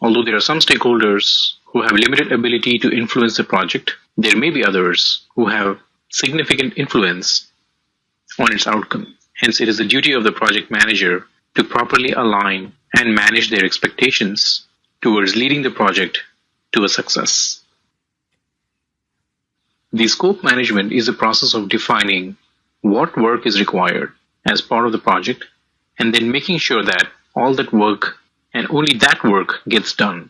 Although there are some stakeholders who have limited ability to influence the project, there may be others who have significant influence on its outcome. Hence, it is the duty of the project manager to properly align and manage their expectations towards leading the project to a success. The scope management is the process of defining what work is required as part of the project and then making sure that all that work and only that work gets done.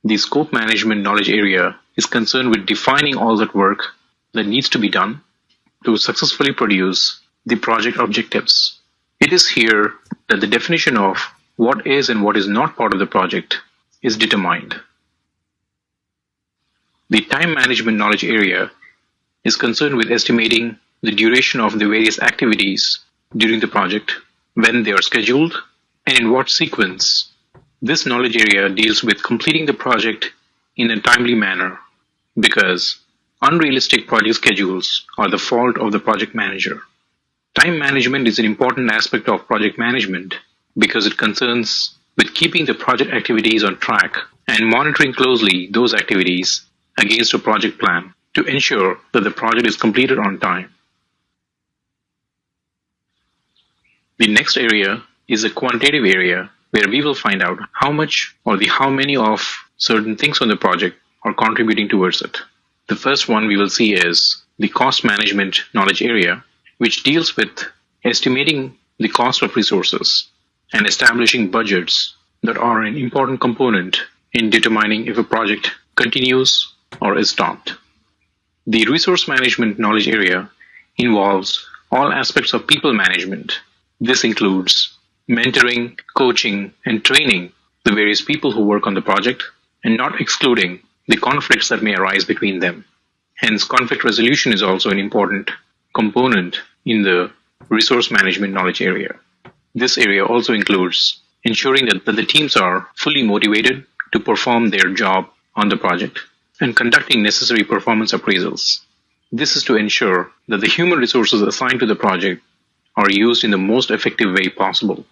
The scope management knowledge area is concerned with defining all that work that needs to be done to successfully produce the project objectives. It is here that the definition of what is and what is not part of the project is determined. The time management knowledge area is concerned with estimating the duration of the various activities during the project, when they are scheduled, and in what sequence. This knowledge area deals with completing the project in a timely manner, because unrealistic project schedules are the fault of the project manager. Time management is an important aspect of project management because it concerns with keeping the project activities on track and monitoring closely those activities against a project plan to ensure that the project is completed on time. The next area is a quantitative area where we will find out how much or how many of certain things on the project are contributing towards it. The first one we will see is the cost management knowledge area, which deals with estimating the cost of resources and establishing budgets that are an important component in determining if a project continues or is stopped. The resource management knowledge area involves all aspects of people management. This includes mentoring, coaching, and training the various people who work on the project, and not excluding the conflicts that may arise between them. Hence, conflict resolution is also an important component in the resource management knowledge area. This area also includes ensuring that the teams are fully motivated to perform their job on the project and conducting necessary performance appraisals. This is to ensure that the human resources assigned to the project are used in the most effective way possible.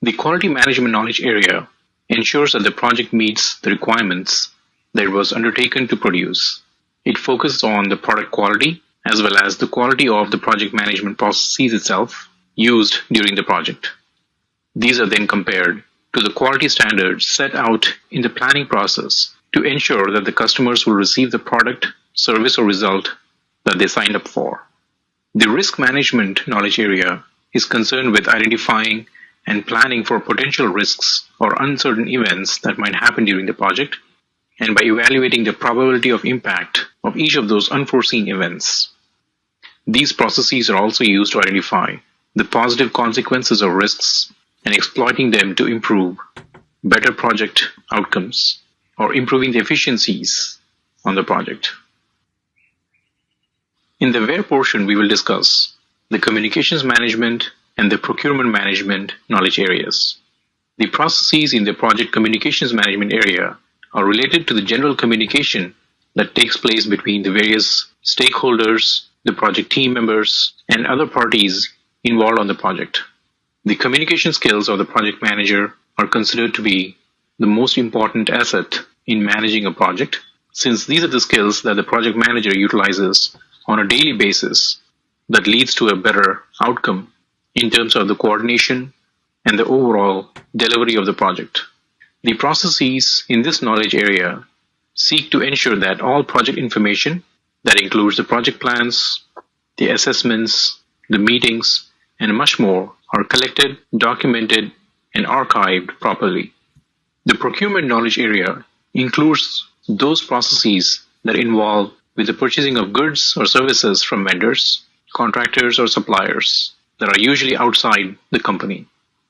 The quality management knowledge area ensures that the project meets the requirements that it was undertaken to produce. It focuses on the product quality as well as the quality of the project management processes itself used during the project. These are then compared to the quality standards set out in the planning process to ensure that the customers will receive the product, service, or result that they signed up for. The risk management knowledge area is concerned with identifying and planning for potential risks or uncertain events that might happen during the project, and by evaluating the probability of impact of each of those unforeseen events. These processes are also used to identify the positive consequences of risks and exploiting them to improve better project outcomes or improving the efficiencies on the project. In the where portion, we will discuss the communications management and the procurement management knowledge areas. The processes in the project communications management area are related to the general communication that takes place between the various stakeholders, the project team members, and other parties involved on the project. The communication skills of the project manager are considered to be the most important asset in managing a project, since these are the skills that the project manager utilizes on a daily basis that leads to a better outcome in terms of the coordination and the overall delivery of the project. The processes in this knowledge area seek to ensure that all project information, that includes the project plans, the assessments, the meetings, and much more, are collected, documented, and archived properly. The procurement knowledge area includes those processes that involve with the purchasing of goods or services from vendors, contractors, or suppliers that are usually outside the company.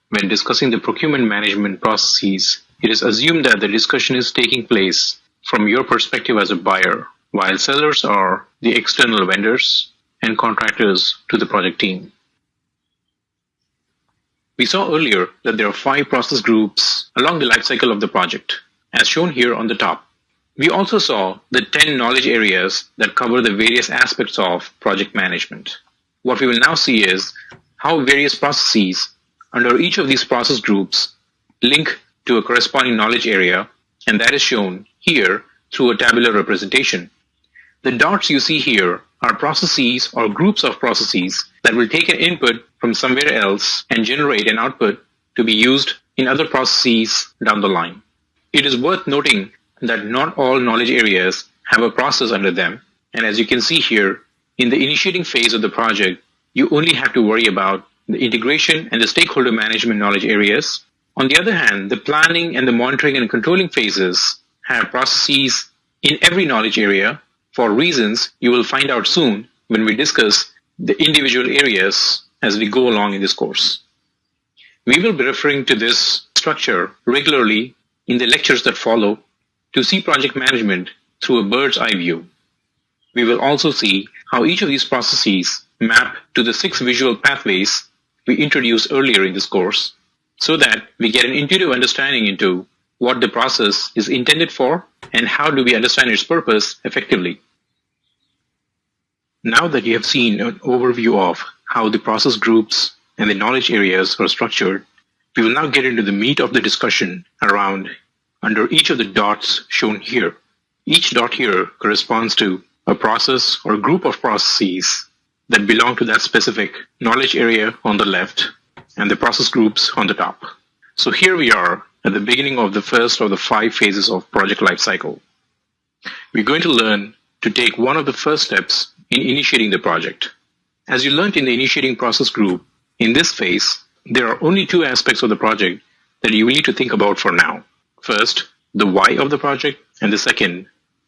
When discussing the procurement management processes, it is assumed that the discussion is taking place from your perspective as a buyer, while sellers are the external vendors and contractors to the project team. We saw earlier that there are 5 process groups along the life cycle of the project, as shown here on the top. We also saw the 10 knowledge areas that cover the various aspects of project management. What we will now see is how various processes under each of these process groups link to a corresponding knowledge area and that is shown here through a tabular representation. The dots you see here are processes or groups of processes that will take an input from somewhere else and generate an output to be used in other processes down the line. It is worth noting that not all knowledge areas have a process under them, and as you can see here, in the initiating phase of the project, you only have to worry about the integration and the stakeholder management knowledge areas. On the other hand, the planning and the monitoring and controlling phases have processes in every knowledge area for reasons you will find out soon when we discuss the individual areas as we go along in this course. We will be referring to this structure regularly in the lectures that follow to see project management through a bird's eye view. We will also see how each of these processes map to the 6 visual pathways we introduced earlier in this course, so that we get an intuitive understanding into what the process is intended for and how do we understand its purpose effectively. Now that you have seen an overview of how the process groups and the knowledge areas are structured, we will now get into the meat of the discussion around under each of the dots shown here. Each dot here corresponds to a process or group of processes that belong to that specific knowledge area on the left and the process groups on the top. So here we are at the beginning of the first of the 5 phases of project lifecycle. We're going to learn to take one of the first steps in initiating the project. As you learned in the initiating process group, in this phase, there are only 2 aspects of the project that you will need to think about for now. First, the why of the project, and the second,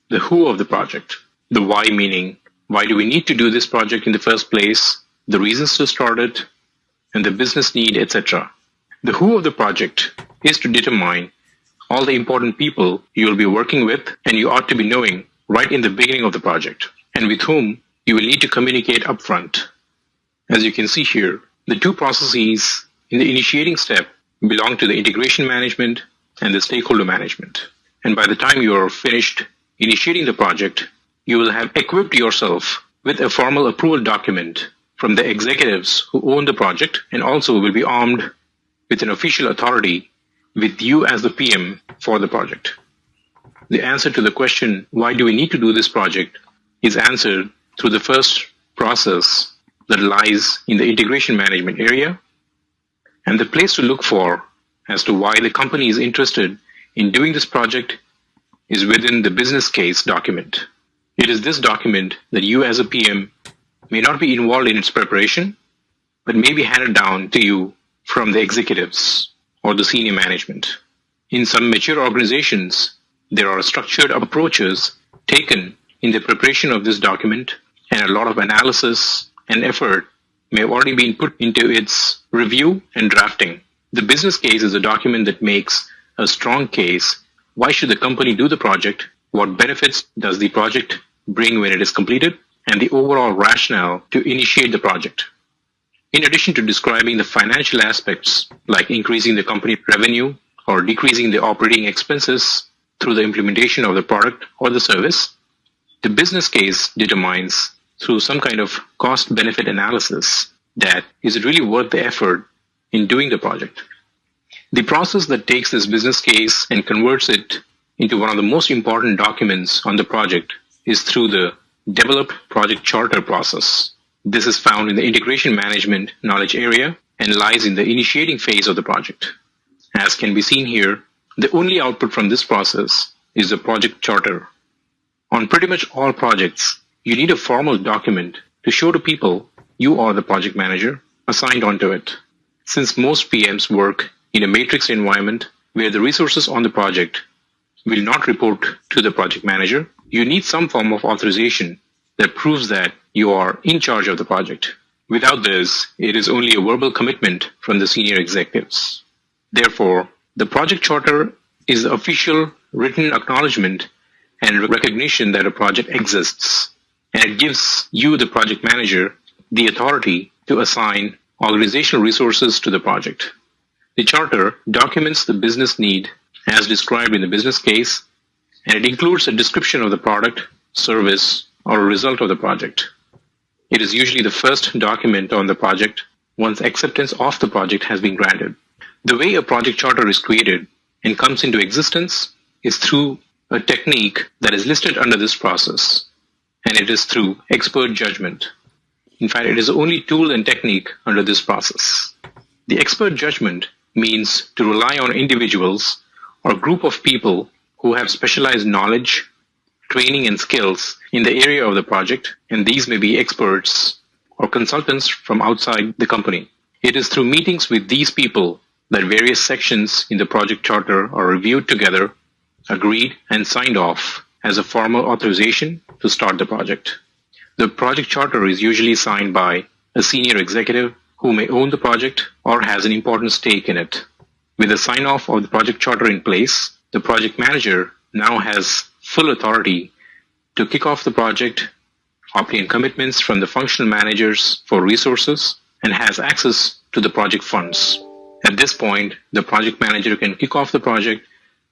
the who of the project. The why meaning, why do we need to do this project in the first place, the reasons to start it, and the business need, etc. The who of the project is to determine all the important people you will be working with and you ought to be knowing right in the beginning of the project, and with whom you will need to communicate upfront. As you can see here, the 2 processes in the initiating step belong to the integration management and the stakeholder management. And by the time you are finished initiating the project, you will have equipped yourself with a formal approval document from the executives who own the project, and also will be armed with an official authority with you as the PM for the project. The answer to the question, why do we need to do this project, is answered through the first process that lies in the integration management area, and the place to look for as to why the company is interested in doing this project is within the business case document. It is this document that you as a PM may not be involved in its preparation, but may be handed down to you from the executives or the senior management. In some mature organizations, there are structured approaches taken in the preparation of this document, and a lot of analysis and effort may have already been put into its review and drafting. The business case is a document that makes a strong case. Why should the company do the project? What benefits does the project bring when it is completed? And the overall rationale to initiate the project. In addition to describing the financial aspects, like increasing the company revenue or decreasing the operating expenses through the implementation of the product or the service, the business case determines through some kind of cost-benefit analysis that is it really worth the effort in doing the project. The process that takes this business case and converts it into one of the most important documents on the project is through the Develop Project Charter process. This is found in the integration management knowledge area and lies in the initiating phase of the project. As can be seen here, the only output from this process is the project charter. On pretty much all projects, you need a formal document to show to people you are the project manager assigned onto it. Since most PMs work in a matrix environment where the resources on the project will not report to the project manager, you need some form of authorization that proves that you are in charge of the project. Without this, it is only a verbal commitment from the senior executives. Therefore, the project charter is the official written acknowledgement and recognition that a project exists, and it gives you, the project manager, the authority to assign organizational resources to the project. The charter documents the business need as described in the business case, and it includes a description of the product, service, or a result of the project. It is usually the first document on the project once acceptance of the project has been granted. The way a project charter is created and comes into existence is through a technique that is listed under this process, and it is through expert judgment. In fact, it is the only tool and technique under this process. The expert judgment means to rely on individuals or group of people who have specialized knowledge, training, and skills in the area of the project, and these may be experts or consultants from outside the company. It is through meetings with these people that various sections in the project charter are reviewed together, agreed, and signed off as a formal authorization to start the project. The project charter is usually signed by a senior executive who may own the project or has an important stake in it. With the sign-off of the project charter in place, the project manager now has full authority to kick off the project, obtain commitments from the functional managers for resources, and has access to the project funds. At this point, the project manager can kick off the project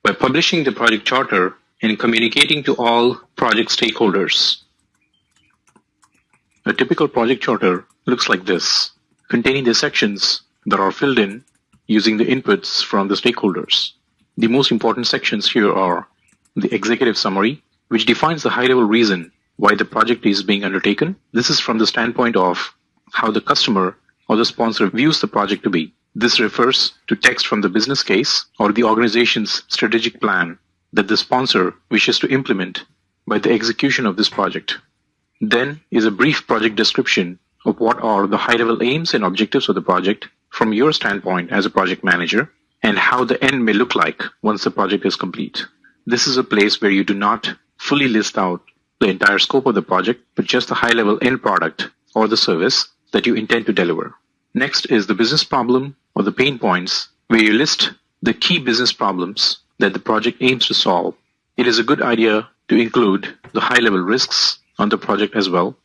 by publishing the project charter and communicating to all project stakeholders. A typical project charter looks like this, containing the sections that are filled in using the inputs from the stakeholders. The most important sections here are the executive summary, which defines the high-level reason why the project is being undertaken. This is from the standpoint of how the customer or the sponsor views the project to be. This refers to text from the business case or the organization's strategic plan that the sponsor wishes to implement by the execution of this project. Then is a brief project description of what are the high-level aims and objectives of the project from your standpoint as a project manager, and how the end may look like once the project is complete. This is a place where you do not fully list out the entire scope of the project, but just the high-level end product or the service that you intend to deliver. Next is the business problem or the pain points, where you list the key business problems that the project aims to solve. It is a good idea to include the high-level risks on the project as well,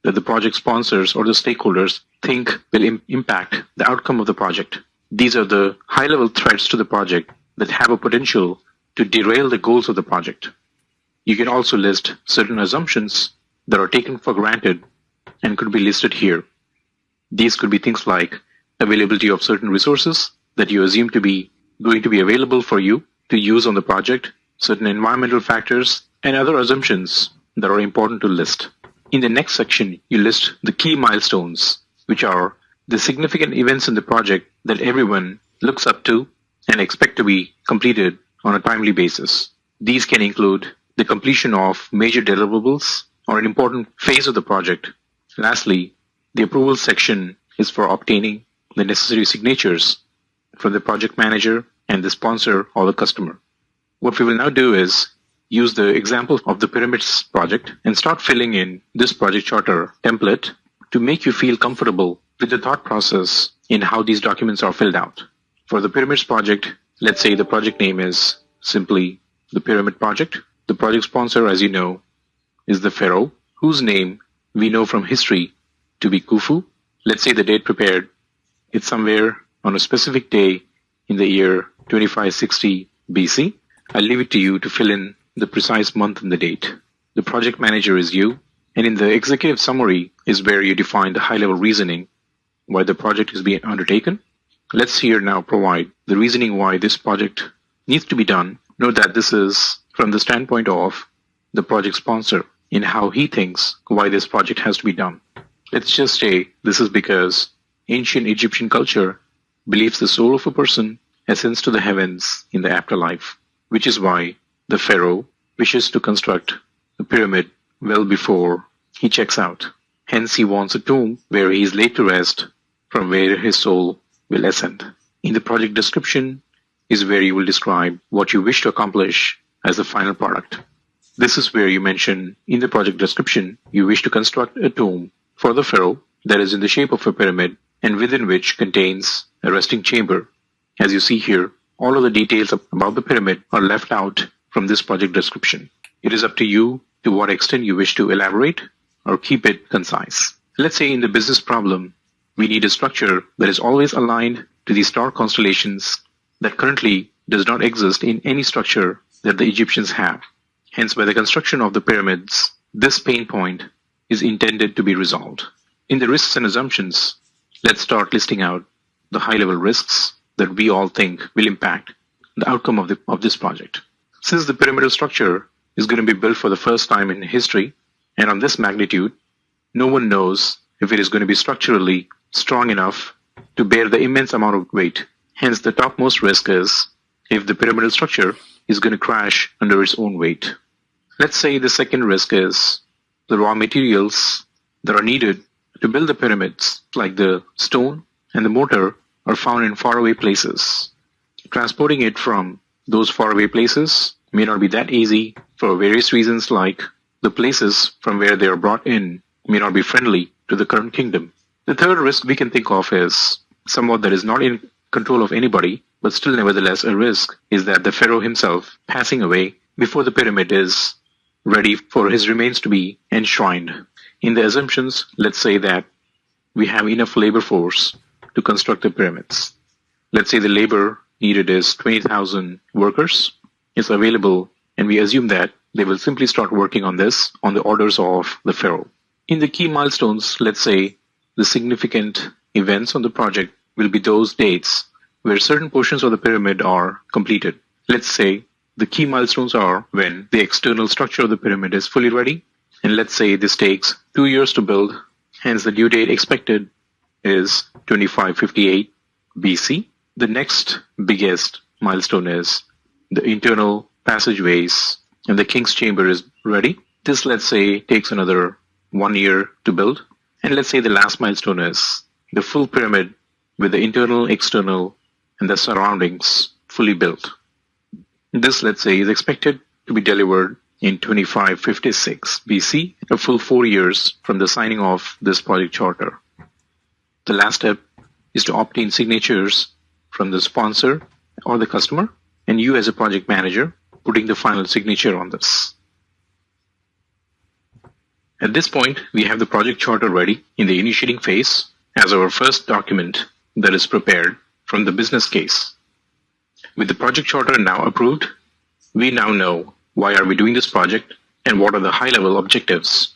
that the project sponsors or the stakeholders think will impact the outcome of the project. These are the high-level threats to the project that have a potential to derail the goals of the project. You can also list certain assumptions that are taken for granted and could be listed here. These could be things like availability of certain resources that you assume to be going to be available for you to use on the project, certain environmental factors, and other assumptions that are important to list. In the next section, you list the key milestones, which are the significant events in the project that everyone looks up to and expect to be completed on a timely basis. These can include the completion of major deliverables or an important phase of the project. Lastly, the approval section is for obtaining the necessary signatures from the project manager and the sponsor or the customer. What we will now do is use the example of the pyramids project and start filling in this project charter template to make you feel comfortable with the thought process in how these documents are filled out. For the pyramids project, let's say the project name is simply the pyramid project. The project sponsor, as you know, is the pharaoh, whose name we know from history to be Khufu. Let's say the date prepared, it's somewhere on a specific day in the year 2560 BC. I'll leave it to you to fill in the precise month and the date. The project manager is you, and in the executive summary is where you define the high-level reasoning why the project is being undertaken. Let's here now provide the reasoning why this project needs to be done. Note that this is from the standpoint of the project sponsor in how he thinks why this project has to be done. Let's just say this is because ancient Egyptian culture believes the soul of a person ascends to the heavens in the afterlife, which is why the pharaoh wishes to construct a pyramid well before he checks out. Hence, he wants a tomb where he is laid to rest, from where his soul will ascend. In the project description is where you will describe what you wish to accomplish as the final product. This is where you mention in the project description you wish to construct a tomb for the pharaoh that is in the shape of a pyramid and within which contains a resting chamber. As you see here, all of the details about the pyramid are left out from this project description. It is up to you to what extent you wish to elaborate or keep it concise. Let's say in the business problem, we need a structure that is always aligned to the star constellations that currently does not exist in any structure that the Egyptians have. Hence, by the construction of the pyramids, this pain point is intended to be resolved. In the risks and assumptions, let's start listing out the high-level risks that we all think will impact the outcome of this project. Since the pyramidal structure is going to be built for the first time in history, and on this magnitude, no one knows if it is going to be structurally strong enough to bear the immense amount of weight. Hence, the topmost risk is if the pyramidal structure is going to crash under its own weight. Let's say the second risk is the raw materials that are needed to build the pyramids, like the stone and the mortar, are found in faraway places. Transporting it from those faraway places may not be that easy for various reasons, like the places from where they are brought in may not be friendly to the current kingdom. The third risk we can think of is somewhat that is not in control of anybody, but still nevertheless a risk, is that the pharaoh himself passing away before the pyramid is ready for his remains to be enshrined. In the assumptions, let's say that we have enough labor force to construct the pyramids. Let's say the labor needed is 20,000 workers. It's available, and we assume that they will simply start working on this on the orders of the pharaoh. In the key milestones, let's say the significant events on the project will be those dates where certain portions of the pyramid are completed. Let's say the key milestones are when the external structure of the pyramid is fully ready, and let's say this takes 2 years to build, hence the due date expected is 2558 BC. The next biggest milestone is the internal passageways and the king's chamber is ready. This, let's say, takes another 1 year to build. And let's say the last milestone is the full pyramid with the internal, external, and the surroundings fully built. This, let's say, is expected to be delivered in 2556 BC, a full 4 years from the signing of this project charter. The last step is to obtain signatures from the sponsor or the customer, and you as a project manager putting the final signature on this. At this point, we have the project charter ready in the initiating phase as our first document that is prepared from the business case. With the project charter now approved, we now know why are we doing this project and what are the high-level objectives